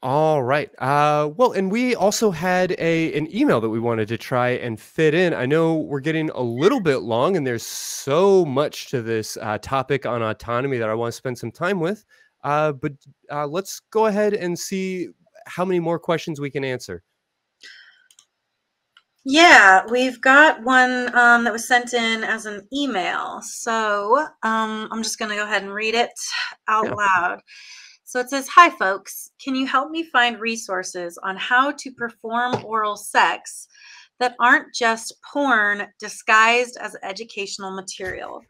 All right. Well, and we also had an email that we wanted to try and fit in. I know we're getting a little bit long, and there's so much to this topic on autonomy that I want to spend some time with. But let's go ahead and see how many more questions we can answer. Yeah, we've got one that was sent in as an email. So I'm just going to go ahead and read it out Yeah. loud. So it says, "Hi, folks. Can you help me find resources on how to perform oral sex that aren't just porn disguised as educational material?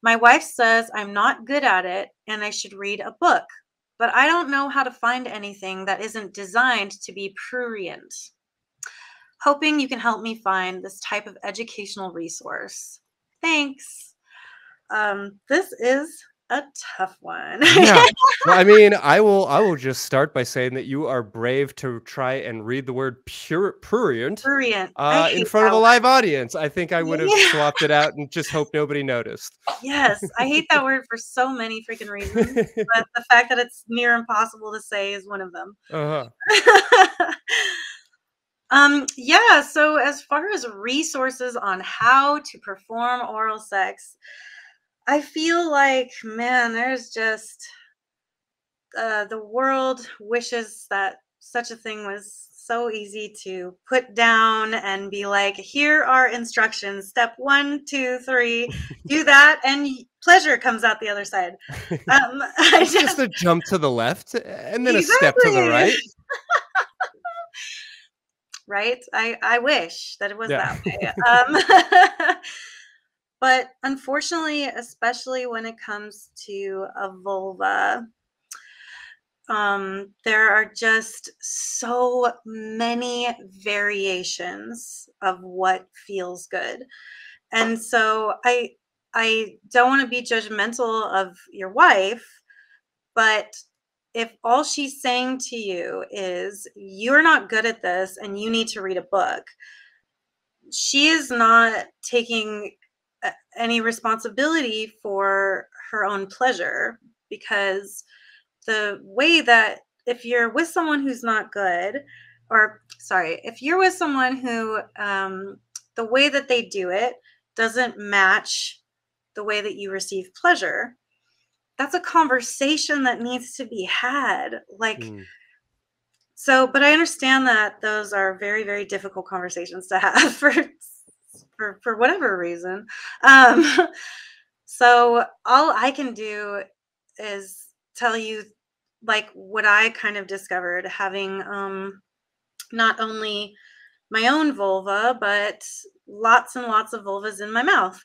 My wife says I'm not good at it and I should read a book, but I don't know how to find anything that isn't designed to be prurient. Hoping you can help me find this type of educational resource. Thanks." This is a tough one. Yeah. Well, I mean, I will just start by saying that you are brave to try and read the word prurient Prurient. I in hate front of that a word. live audience. I think I would have Yeah. swapped it out and just hope nobody noticed. Yes, I hate that word for so many freaking reasons, but the fact that it's near impossible to say is one of them. Uh-huh. Yeah, so as far as resources on how to perform oral sex, I feel like, man, there's just the world wishes that such a thing was so easy to put down and be like, here are instructions. Step 1, 2, 3, do that, and pleasure comes out the other side. I It's just just a jump to the left and then a step to the exactly right. right. I wish that it was Yeah. that way. But unfortunately, especially when it comes to a vulva, there are just so many variations of what feels good. And so I don't want to be judgmental of your wife, but if all she's saying to you is you're not good at this and you need to read a book, she is not taking any responsibility for her own pleasure, because the way that if you're with someone who's not good, or sorry, if you're with someone who the way that they do it doesn't match the way that you receive pleasure, that's a conversation that needs to be had. Like, Mm. so, but I understand that those are very, very difficult conversations to have for whatever reason. Um, so all I can do is tell you like what I kind of discovered having not only my own vulva, but lots and lots of vulvas in my mouth.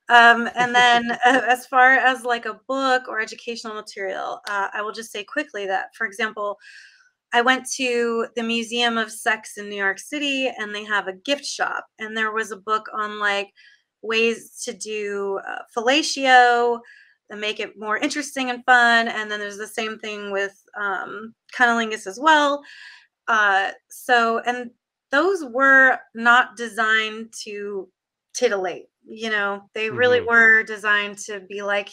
And then as far as like a book or educational material, I will just say quickly that, for example, I went to the Museum of Sex in New York City and they have a gift shop. And there was a book on like ways to do fellatio and make it more interesting and fun. And then there's the same thing with cunnilingus as well. And those were not designed to titillate, they really Hmm. were designed to be like,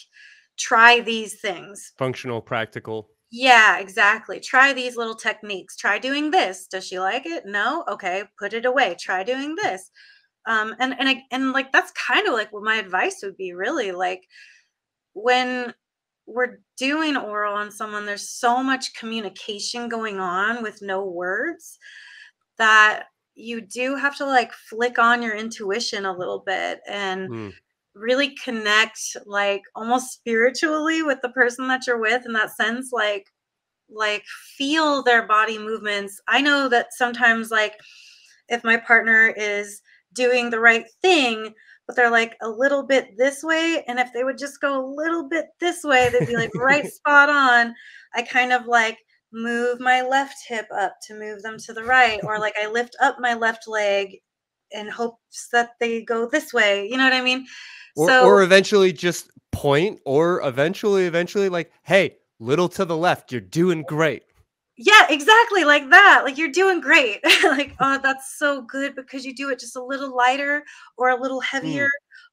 try these things. Functional, practical. Yeah, exactly. Try these little techniques. Try doing this. Does she like it? No? Okay, put it away. Try doing this. And like that's kind of like what my advice would be, really. Like when we're doing oral on someone, there's so much communication going on with no words that you do have to like flick on your intuition a little bit and Mm. really connect like almost spiritually with the person that you're with, in that sense, like feel their body movements. I know that sometimes like if my partner is doing the right thing, but they're like a little bit this way, and if they would just go a little bit this way, they'd be like right spot on. I kind of like move my left hip up to move them to the right, or like I lift up my left leg in hopes that they go this way. You know what I mean? So Or eventually just point, or eventually like, hey, little to the left, you're doing great. yeah, exactly like that. Like, "You're doing great." Like, "Oh, that's so good," because you do it just a little lighter or a little heavier, Mm.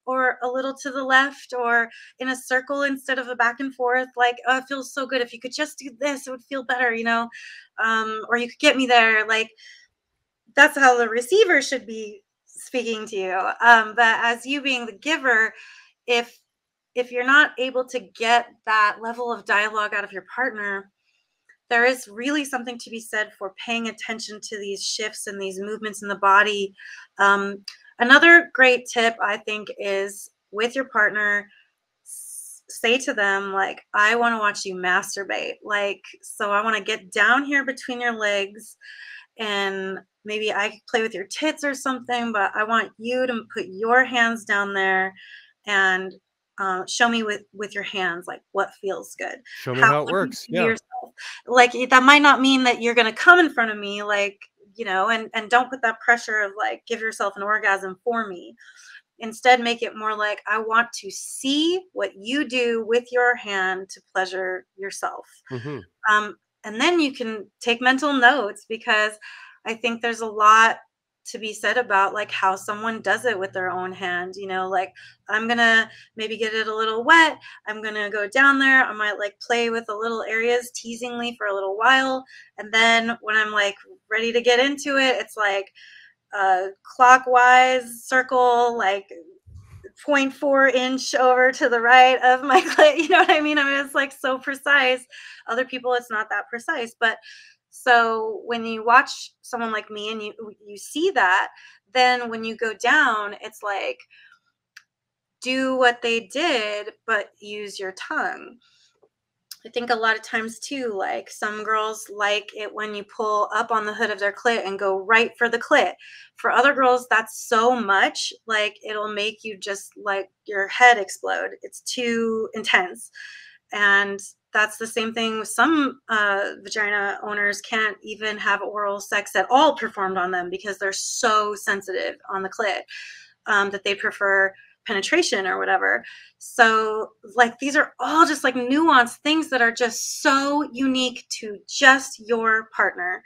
or a little to the left, or in a circle instead of a back and forth. Like, oh, it feels so good. If you could just do this, it would feel better, or you could get me there. Like, that's how the receiver should be speaking to you. But as you being the giver, if you're not able to get that level of dialogue out of your partner, there is really something to be said for paying attention to these shifts and these movements in the body. Another great tip, I think, is with your partner, say to them, like, I want to watch you masturbate. Like, so I want to get down here between your legs, and maybe I could play with your tits or something, but I want you to put your hands down there and show me with your hands, like, what feels good. Show me How how it would you works. see Yeah. yourself? Like, that might not mean that you're going to come in front of me, like, and don't put that pressure of, like, give yourself an orgasm for me. Instead, make it more like, I want to see what you do with your hand to pleasure yourself. Hmm. Um, and then you can take mental notes, because I think there's a lot to be said about, like, how someone does it with their own hand. Like, I'm gonna maybe get it a little wet. I'm gonna go down there. I might, like, play with the little areas teasingly for a little while, and then when I'm, like, ready to get into it, it's like clockwise circle, like 0.4 inch over to the right of my clit. You know what I mean? I mean, it's, like, so precise. Other people, it's not that precise. But so when you watch someone like me and you see that, then when you go down, it's like, do what they did, but use your tongue. I think a lot of times too, like, some girls like it when you pull up on the hood of their clit and go right for the clit. For other girls, that's so much, like, it'll make you just, like, your head explode. It's too intense. And that's the same thing with some vagina owners can't even have oral sex at all performed on them, because they're so sensitive on the clit, that they prefer penetration or whatever. So, like, these are all just, like, nuanced things that are just so unique to just your partner.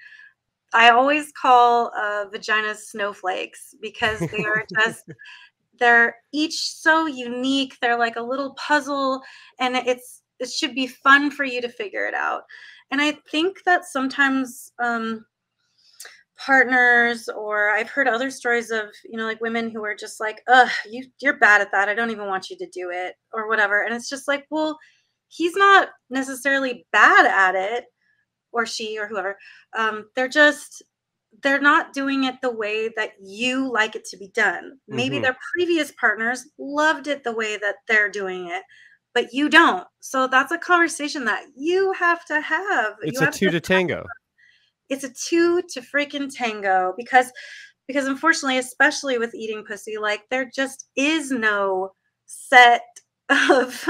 I always call vaginas snowflakes, because they are just, they're each so unique. They're like a little puzzle, and it should be fun for you to figure it out. And I think that sometimes partners, or I've heard other stories of, like, women who are just like, ugh, you're bad at that. I don't even want you to do it, or whatever. And it's just like, well, he's not necessarily bad at it, or she, or whoever. They're not doing it the way that you like it to be done. Maybe Hmm. their previous partners loved it the way that they're doing it, but you don't. So that's a conversation that you have to have. It's You a have two to to tango. It's a two to freaking tango, because unfortunately, especially with eating pussy, like, there just is no set of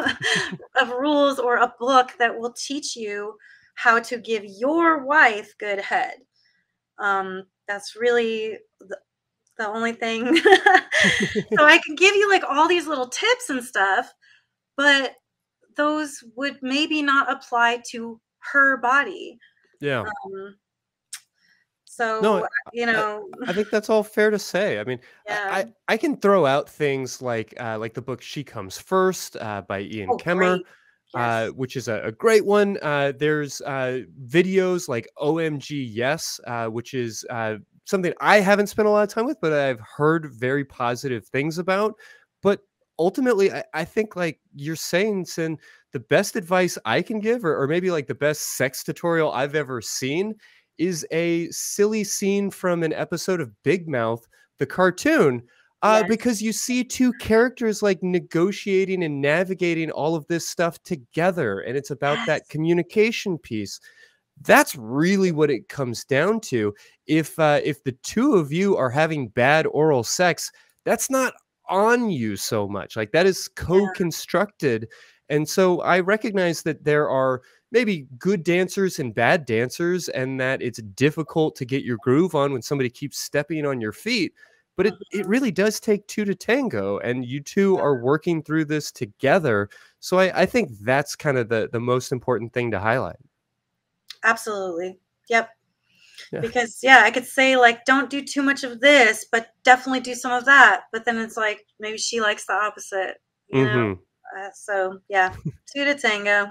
of rules or a book that will teach you how to give your wife good head. That's really the only thing. So I can give you, like, all these little tips and stuff, but those would maybe not apply to her body. Yeah. Um, No, so, you I know, I think that's all fair to say. I mean, I yeah. I, I can throw out things like the book "She Comes First" by Ian Oh, Kemmer, great. Yes. which is a great one. There's videos like "OMG Yes," which is something I haven't spent a lot of time with, but I've heard very positive things about. But ultimately, I think, like you're saying, Sin, the best advice I can give, or maybe like the best sex tutorial I've ever seen, is a silly scene from an episode of Big Mouth, the cartoon, Yes. because you see two characters, like, negotiating and navigating all of this stuff together, and it's about that Yes. communication piece. That's really what it comes down to. If the two of you are having bad oral sex, that's not on you so much. Like, that is Yeah. co-constructed. And so I recognize that there are maybe good dancers and bad dancers, and that it's difficult to get your groove on when somebody keeps stepping on your feet. But it Mhm. really does take two to tango, and you two are working through this together. So I think that's kind of the most important thing to highlight. Absolutely. Yep. Yeah. Because yeah, I could say like, don't do too much of this, but definitely do some of that. But then it's like, maybe she likes the opposite, you know? Mm-hmm. So yeah, two to tango.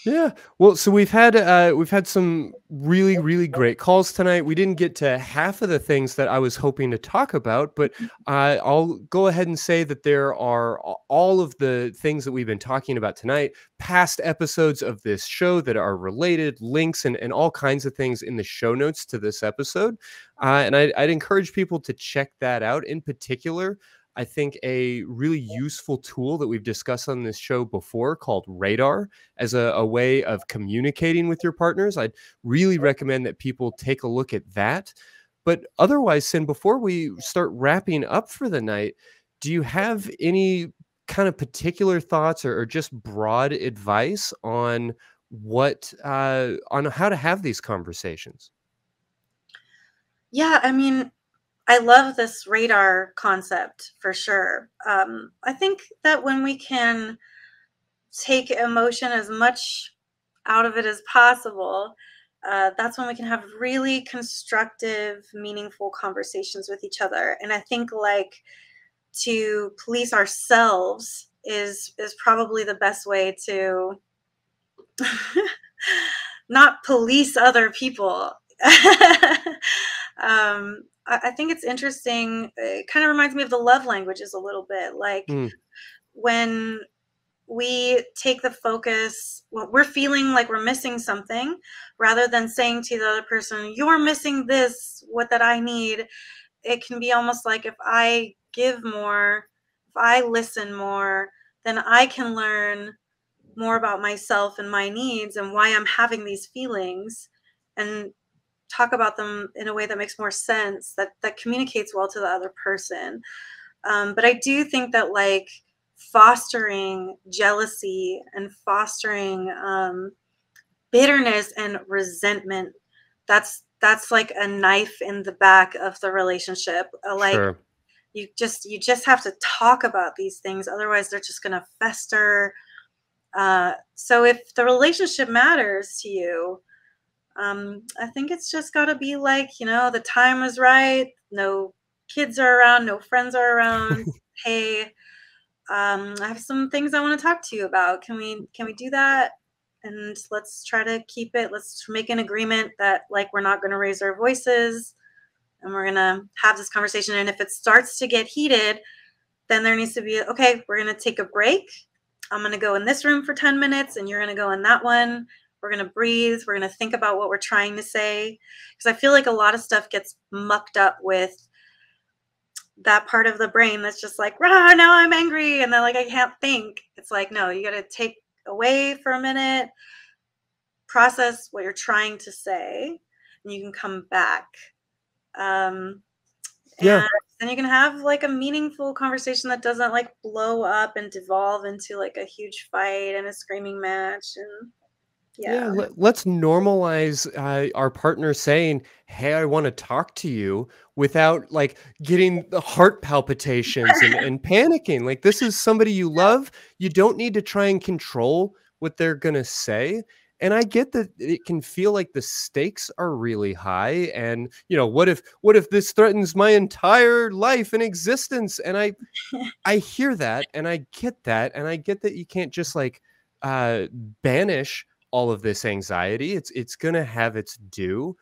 Yeah. Well, so we've had some really, really great calls tonight. We didn't get to half of the things that I was hoping to talk about, but I'll go ahead and say that there are all of the things that we've been talking about tonight, past episodes of this show that are related, links and all kinds of things in the show notes to this episode. And I'd encourage people to check that out. In particular, I think a really useful tool that we've discussed on this show before called Radar as a way of communicating with your partners. I'd really recommend that people take a look at that. But otherwise, Sin, before we start wrapping up for the night, do you have any kind of particular thoughts or just broad advice on on how to have these conversations? Yeah, I mean, I love this radar concept for sure. I think that when we can take emotion as much out of it as possible, that's when we can have really constructive, meaningful conversations with each other. And I think like to police ourselves is probably the best way to not police other people. I think it's interesting. It kind of reminds me of the love languages a little bit. Like Mm, when we take the focus, when we're feeling like we're missing something, rather than saying to the other person, you're missing this, what that I need, it can be almost like if I give more, if I listen more, then I can learn more about myself and my needs and why I'm having these feelings and talk about them in a way that makes more sense, that communicates well to the other person. But I do think that like fostering jealousy and fostering bitterness and resentment, that's like a knife in the back of the relationship. Like sure. you just have to talk about these things, otherwise they're just going to fester. So if the relationship matters to you, I think it's just got to be like, the time is right. No kids are around, no friends are around. Hey, I have some things I want to talk to you about. Can we do that? And let's try to keep it. Let's make an agreement that like we're not going to raise our voices and we're going to have this conversation. And if it starts to get heated, then there needs to be, okay, we're going to take a break. I'm going to go in this room for 10 minutes and you're going to go in that one. We're going to breathe. We're going to think about what we're trying to say. Because I feel like a lot of stuff gets mucked up with that part of the brain that's just like, rah, now I'm angry. And then like, I can't think. It's like, no, you got to take away for a minute, process what you're trying to say, and you can come back. Yeah. And then you can have like a meaningful conversation that doesn't like blow up and devolve into like a huge fight and a screaming match. And Yeah, yeah. let's normalize our partner saying, "Hey, I want to talk to you," without like getting the heart palpitations and panicking. Like this is somebody you love. You don't need to try and control what they're gonna say. And I get that it can feel like the stakes are really high. And what if this threatens my entire life and existence? And I hear that and I get that. And I get that you can't just like uh banish all of this anxiety. It's going to have its due.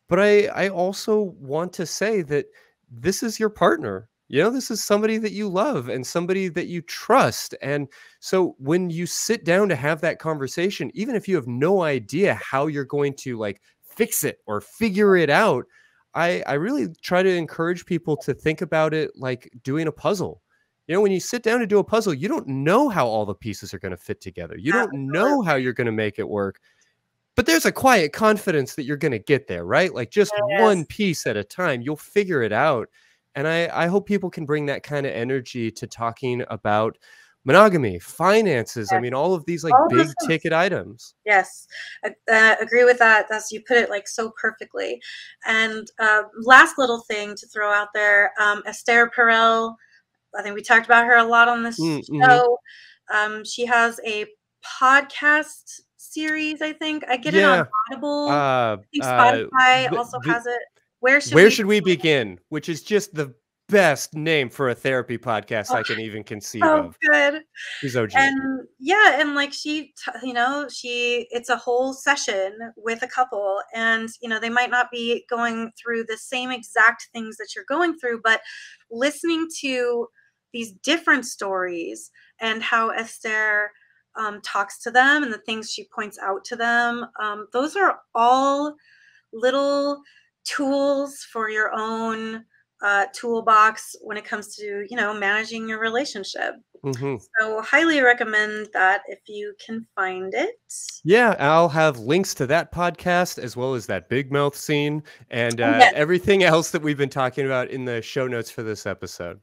But I also want to say that this is your partner. This is somebody that you love and somebody that you trust. And so when you sit down to have that conversation, even if you have no idea how you're going to like fix it or figure it out, I really try to encourage people to think about it like doing a puzzle. When you sit down to do a puzzle, you don't know how all the pieces are going to fit together. You don't know how Absolutely. you're going to make it work. But there's a quiet confidence that you're going to get there, right? Like just one Yes. piece at a time, you'll figure it out. And I hope people can bring that kind of energy to talking about monogamy, finances. I Yes. mean, all of these like All of those big things. ticket items. Yes, I agree with that. That's you put it like so perfectly. And last little thing to throw out there, Esther Perel. I think we talked about her a lot on this Mm-hmm. show. She has a podcast series, I think. I get it on Yeah. Audible. Uh, I think uh, Spotify the, also the, has it. Where should Where we Should We Begin? Which is just the best name for a therapy podcast I can even conceive Oh, of. good. She's OG. And yeah, and like she it's a whole session with a couple, and they might not be going through the same exact things that you're going through, but listening to these different stories and how Esther talks to them and the things she points out to them, those are all little tools for your own toolbox when it comes to managing your relationship. Hmm. So highly recommend that if you can find it. Yeah, I'll have links to that podcast as well as that big mouth scene and Oh, yes. everything else that we've been talking about in the show notes for this episode.